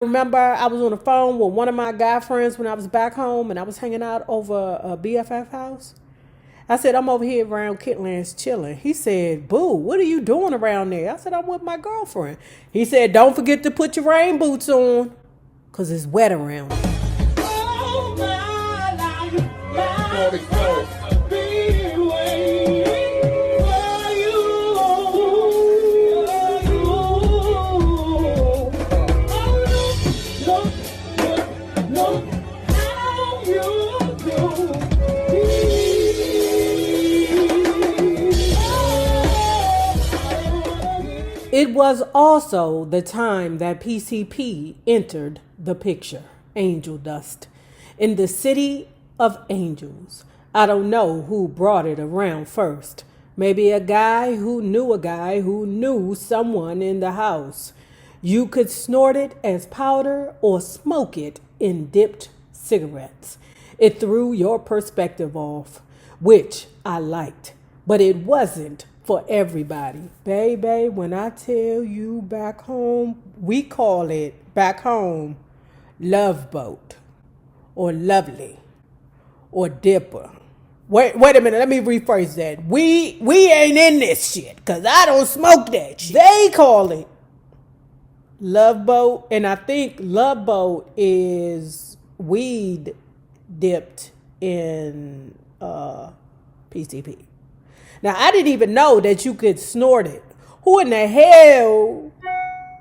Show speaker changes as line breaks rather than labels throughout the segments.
Remember, I was on the phone with one of my guy friends when I was back home and I was hanging out over a BFF house. I said, I'm over here around Kitlands chilling. He said, Boo, what are you doing around there? I said, I'm with my girlfriend. He said, don't forget to put your rain boots on because it's wet around here. It was also the time that PCP entered the picture, Angel Dust, in the city of angels. I don't know who brought it around first. Maybe a guy who knew someone in the house. You could snort it as powder or smoke it in dipped cigarettes. It threw your perspective off, which I liked, but it wasn't for everybody. Baby, when I tell you back home, we call it back home Love Boat or Lovely or Dipper. Wait a minute, let me rephrase that. We ain't in this shit because I don't smoke that shit. They call it Love Boat, and I think Love Boat is weed dipped in PCP. Now, I didn't even know that you could snort it. Who in the hell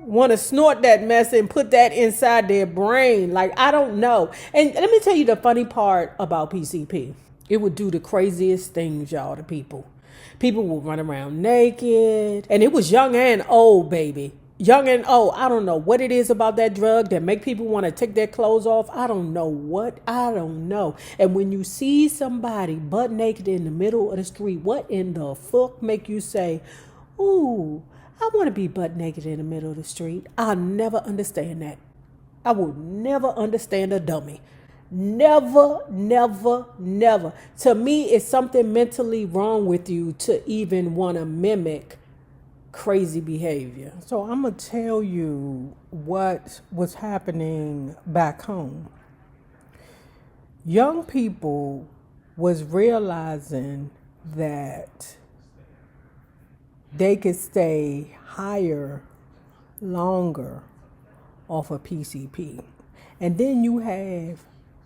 want to snort that mess and put that inside their brain? Like, I don't know. And let me tell you the funny part about PCP. It would do the craziest things, y'all, to people. People would run around naked. And it was young and old, baby. Young and old. I don't know what it is about that drug that make people want to take their clothes off. I don't know. And when you see somebody butt naked in the middle of the street, what in the fuck make you say, ooh, I want to be butt naked in the middle of the street? I'll never understand that. I will never understand a dummy. Never. To me, it's something mentally wrong with you to even want to mimic crazy behavior. So I'm going to tell you what was happening back home. Young people was realizing that they could stay higher longer off of PCP. And then you have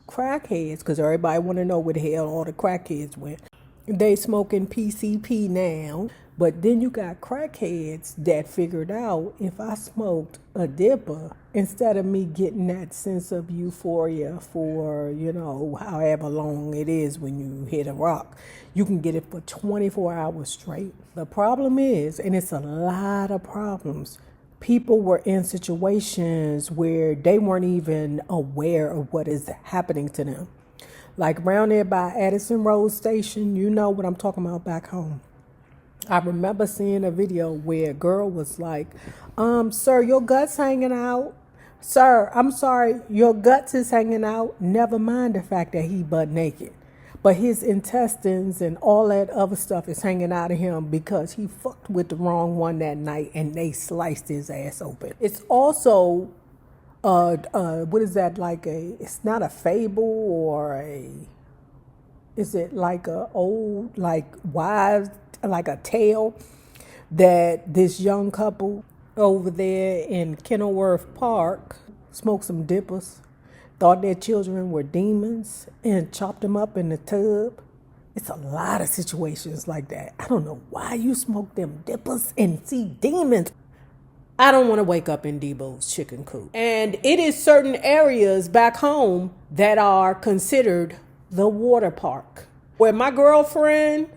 crackheads, because everybody want to know where the hell all the crackheads went. They smoking PCP now. But then you got crackheads that figured out if I smoked a dipper, instead of me getting that sense of euphoria for, however long it is when you hit a rock, you can get it for 24 hours straight. The problem is, and it's a lot of problems, people were in situations where they weren't even aware of what is happening to them. Like around there by Addison Road Station, you know what I'm talking about back home. I remember seeing a video where a girl was like, sir, your guts hanging out. Sir, I'm sorry, your guts is hanging out. Never mind the fact that he butt naked. But his intestines and all that other stuff is hanging out of him because he fucked with the wrong one that night and they sliced his ass open. It's also, what is that, it's not a fable or is it like a old, wives, like a tale that this young couple over there in Kenilworth Park smoked some dippers, thought their children were demons, and chopped them up in the tub. It's a lot of situations like that. I don't know why you smoke them dippers and see demons. I don't want to wake up in Debo's chicken coop. And it is certain areas back home that are considered the water park. Where my girlfriend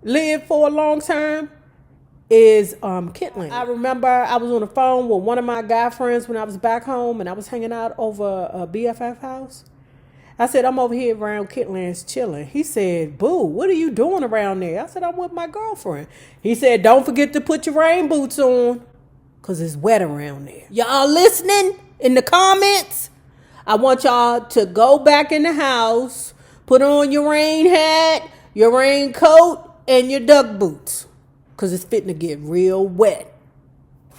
lived for a long time is Kitland. I remember I was on the phone with one of my guy friends when I was back home and I was hanging out over a BFF house. I said, I'm over here around Kitlands chilling. He said, Boo, what are you doing around there? I said, I'm with my girlfriend. He said, don't forget to put your rain boots on because it's wet around there. Y'all listening in the comments? I want y'all to go back in the house, put on your rain hat, your raincoat, and your duck boots, because it's fitting to get real wet.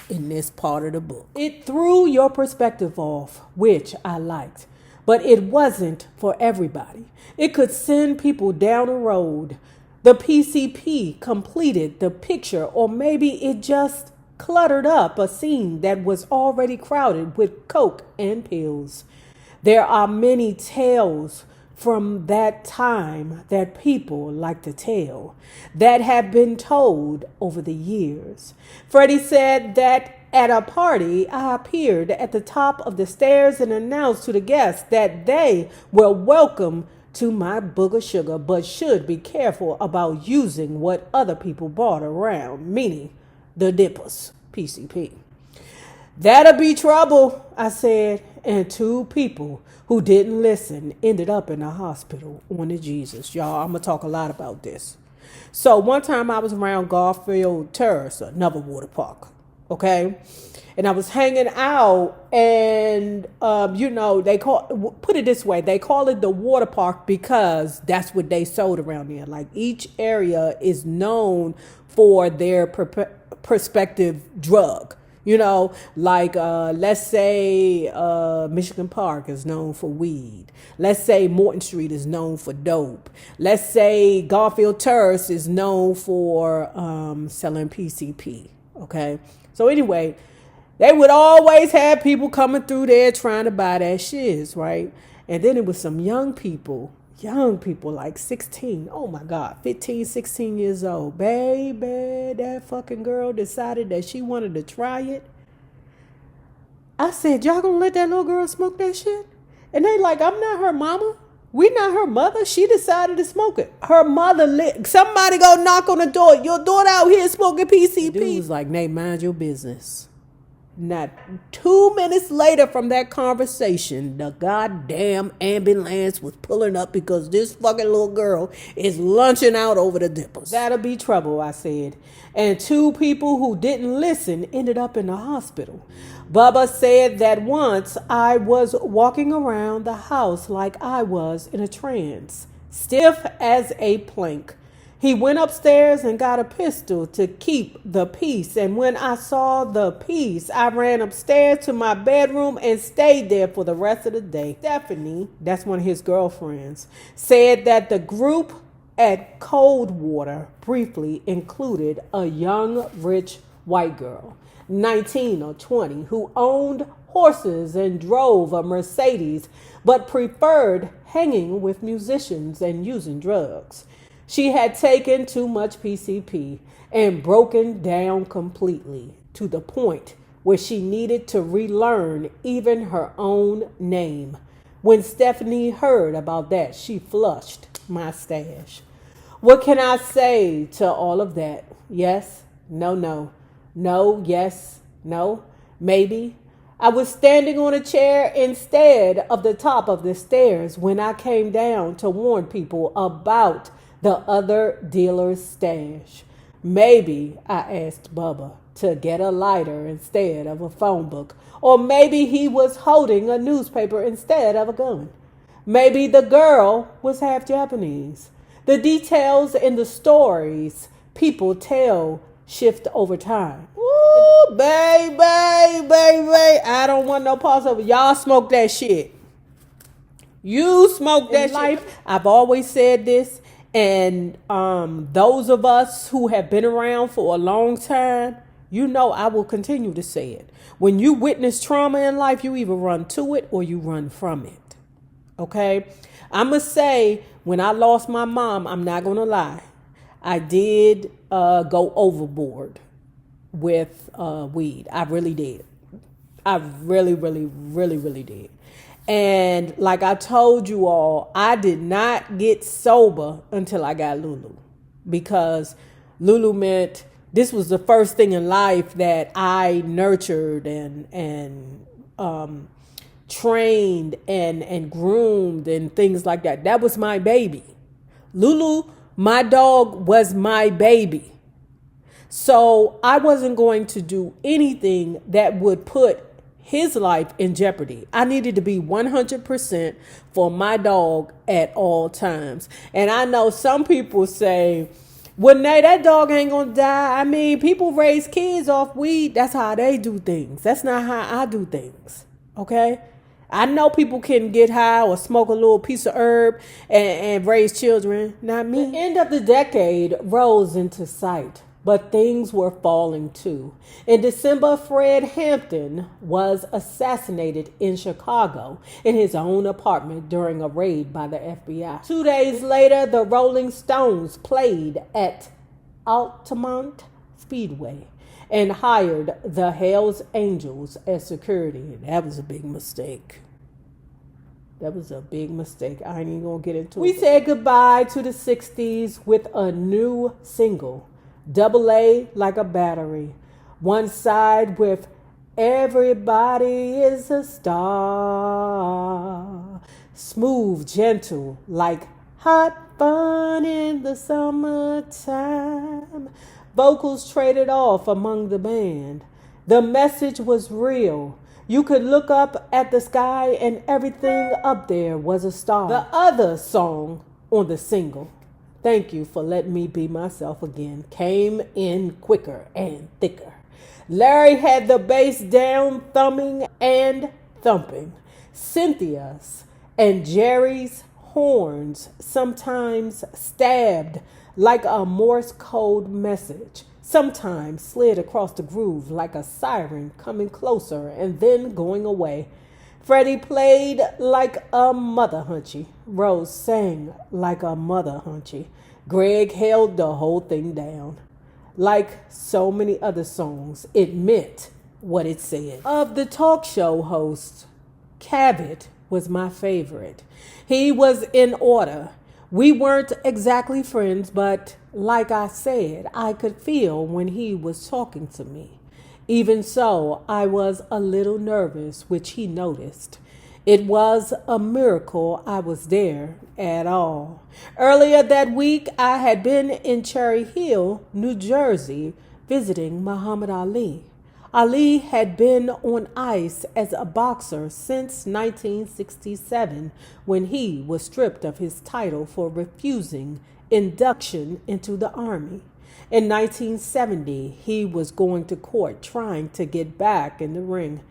in this part of the book. It threw your perspective off, which I liked, but it wasn't for everybody. It could send people down a road. The PCP completed the picture, or maybe it just cluttered up a scene that was already crowded with coke and pills. There are many tales from that time that people like to tell, that have been told over the years. Freddie said that at a party, I appeared at the top of the stairs and announced to the guests that they were welcome to my booger sugar, but should be careful about using what other people brought around, meaning the dippers, PCP. That'll be trouble, I said, and 2 people who didn't listen ended up in the hospital on the Jesus. Y'all, I'm going to talk a lot about this. So one time I was around Garfield Terrace, another water park, okay? And I was hanging out and, they put it this way, they call it the water park because that's what they sold around there. Like each area is known for their prospective drug. Let's say Michigan Park is known for weed. Let's say Morton Street is known for dope. Let's say Garfield Terrace is known for selling PCP. Okay. So anyway, they would always have people coming through there trying to buy that shiz, right? And then it was some young people like 16, oh my God, 15, 16 years old. Baby, that fucking girl decided that she wanted to try it. I said, y'all gonna let that little girl smoke that shit? And they like, I'm not her mama. We not her mother. She decided to smoke it. Her mother somebody go knock on the door. Your daughter out here smoking PCP. Dude was like, Nate, mind your business. Not 2 minutes later from that conversation, the goddamn ambulance was pulling up because this fucking little girl is lunching out over the dippers. That'll be trouble, I said. And 2 people who didn't listen ended up in the hospital. Bubba said that once I was walking around the house like I was in a trance, stiff as a plank. He went upstairs and got a pistol to keep the peace. And when I saw the peace, I ran upstairs to my bedroom and stayed there for the rest of the day. Stephanie, that's one of his girlfriends, said that the group at Coldwater briefly included a young, rich white girl, 19 or 20, who owned horses and drove a Mercedes, but preferred hanging with musicians and using drugs. She had taken too much PCP and broken down completely to the point where she needed to relearn even her own name. When Stephanie heard about that, she flushed my stash. What can I say to all of that? Yes, no, no. No, yes, no, maybe. I was standing on a chair instead of the top of the stairs when I came down to warn people about the other dealer's stash. Maybe I asked Bubba to get a lighter instead of a phone book. Or maybe he was holding a newspaper instead of a gun. Maybe the girl was half Japanese. The details in the stories people tell shift over time. Ooh, baby. I don't want no parts of it. Y'all smoke that shit. You smoke that shit. I've always said this. And those of us who have been around for a long time, I will continue to say it. When you witness trauma in life, you either run to it or you run from it. Okay? I'm going to say, when I lost my mom, I'm not going to lie, I did go overboard with weed. I really did. I really did. And like I told you all, I did not get sober until I got Lulu, because Lulu meant this was the first thing in life that I nurtured and trained and groomed and things like that. That was my baby. Lulu, my dog, was my baby. So I wasn't going to do anything that would put his life in jeopardy. I needed to be 100% for my dog at all times. And I know some people say, Well, nay, that dog ain't gonna die. I mean, people raise kids off weed. That's how they do things. That's not how I do things. Okay? I know people can get high or smoke a little piece of herb and raise children. Not me. The end of the decade rose into sight, but things were falling too. In December, Fred Hampton was assassinated in Chicago in his own apartment during a raid by the FBI. 2 days later, the Rolling Stones played at Altamont Speedway and hired the Hells Angels as security. And that was a big mistake. That was a big mistake. I ain't even gonna get into it. We said goodbye to the 60s with a new single, Double A Like a Battery. One side with Everybody is a Star. Smooth, gentle, like hot fun in the summertime. Vocals traded off among the band. The message was real. You could look up at the sky and everything up there was a star. The other song on the single, Thank You for Letting Me Be Myself Again, came in quicker and thicker. Larry had the bass down, thumbing and thumping. Cynthia's and Jerry's horns sometimes stabbed like a Morse code message, sometimes slid across the groove like a siren coming closer and then going away. Freddie played like a mother hunchy. Rose sang like a mother hunchy. Greg held the whole thing down. Like so many other songs, it meant what it said. Of the talk show hosts, Cabot was my favorite. He was in order. We weren't exactly friends, but like I said, I could feel when he was talking to me. Even so, I was a little nervous, which he noticed. It was a miracle I was there at all. Earlier that week, I had been in Cherry Hill, New Jersey, visiting Muhammad Ali. Ali had been on ice as a boxer since 1967, when he was stripped of his title for refusing induction into the army. In 1970, he was going to court trying to get back in the ring.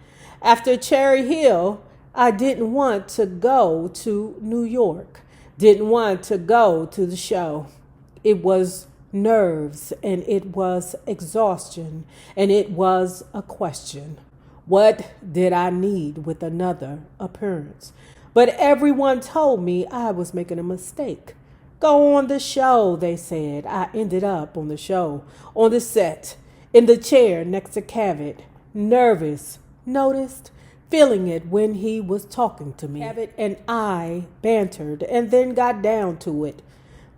After Cherry Hill, I didn't want to go to New York, didn't want to go to the show. It was nerves, and it was exhaustion, and it was a question. What did I need with another appearance? But everyone told me I was making a mistake. Go on the show, they said. I ended up on the show, on the set, in the chair next to Cabot, nervous, noticed, feeling it when he was talking to me. Cabot and I bantered and then got down to it.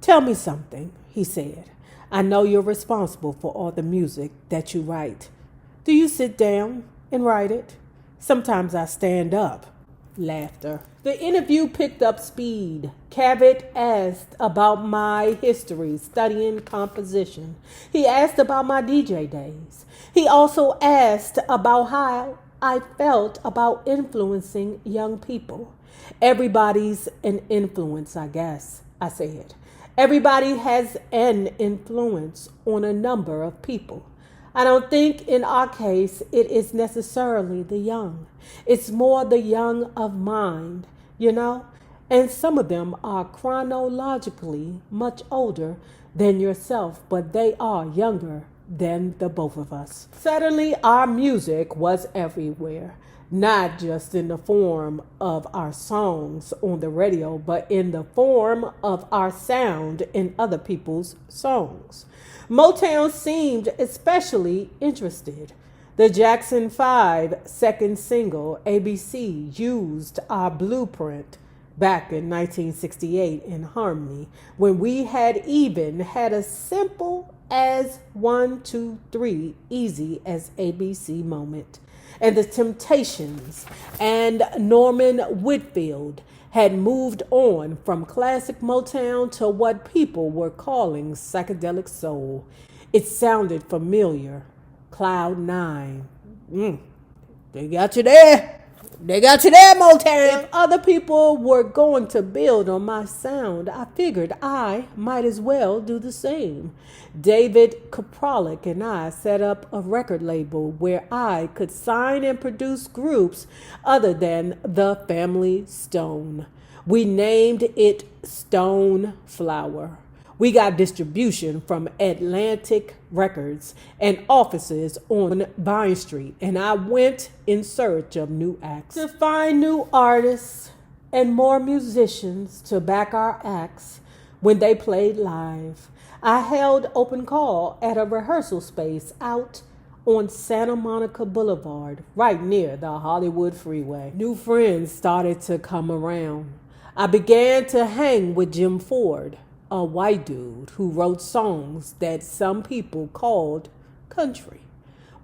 Tell me something, he said. I know you're responsible for all the music that you write. Do you sit down and write it? Sometimes I stand up. Laughter. The interview picked up speed. Cabot asked about my history studying composition. He asked about my DJ days. He also asked about how I felt about influencing young people. Everybody's an influence, I guess, I said. Everybody has an influence on a number of people. I don't think in our case it is necessarily the young. It's more the young of mind, you know? And some of them are chronologically much older than yourself, but they are younger than the both of us. Suddenly, our music was everywhere. Not just in the form of our songs on the radio, but in the form of our sound in other people's songs. Motown seemed especially interested. The Jackson 5 second single, ABC, used our blueprint back in 1968 in Harmony, when we had even had a simple as 1, 2, 3, easy as ABC moment. And the Temptations and Norman Whitfield had moved on from classic Motown to what people were calling psychedelic soul. It sounded familiar. Cloud 9. They got you there. They got to that Motown. If other people were going to build on my sound, I figured I might as well do the same. David Kapralik and I set up a record label where I could sign and produce groups other than the Family Stone. We named it Stone Flower. We got distribution from Atlantic Records and offices on Vine Street, and I went in search of new acts to find new artists and more musicians to back our acts when they played live. I held open call at a rehearsal space out on Santa Monica Boulevard, right near the Hollywood Freeway. New friends started to come around. I began to hang with Jim Ford, a white dude who wrote songs that some people called country,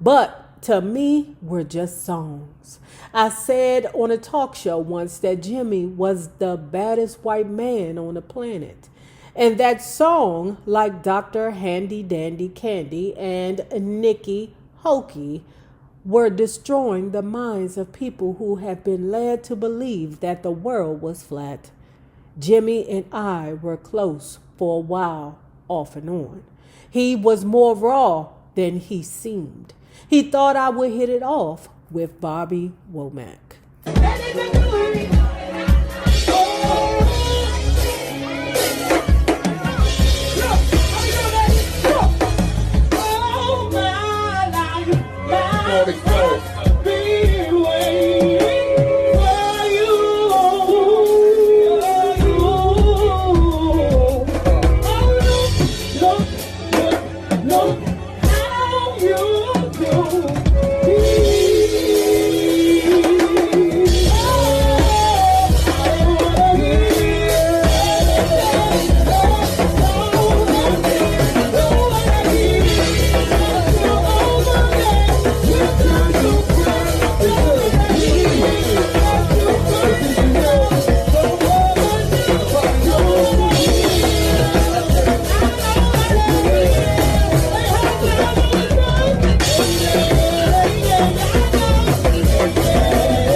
but to me were just songs. I said on a talk show once that Jimmy was the baddest white man on the planet, and that song like Dr. Handy Dandy Candy and Nikki Hokey were destroying the minds of people who have been led to believe that the world was flat. Jimmy and I were close for a while, off and on. He was more raw than he seemed. He thought I would hit it off with Bobby Womack.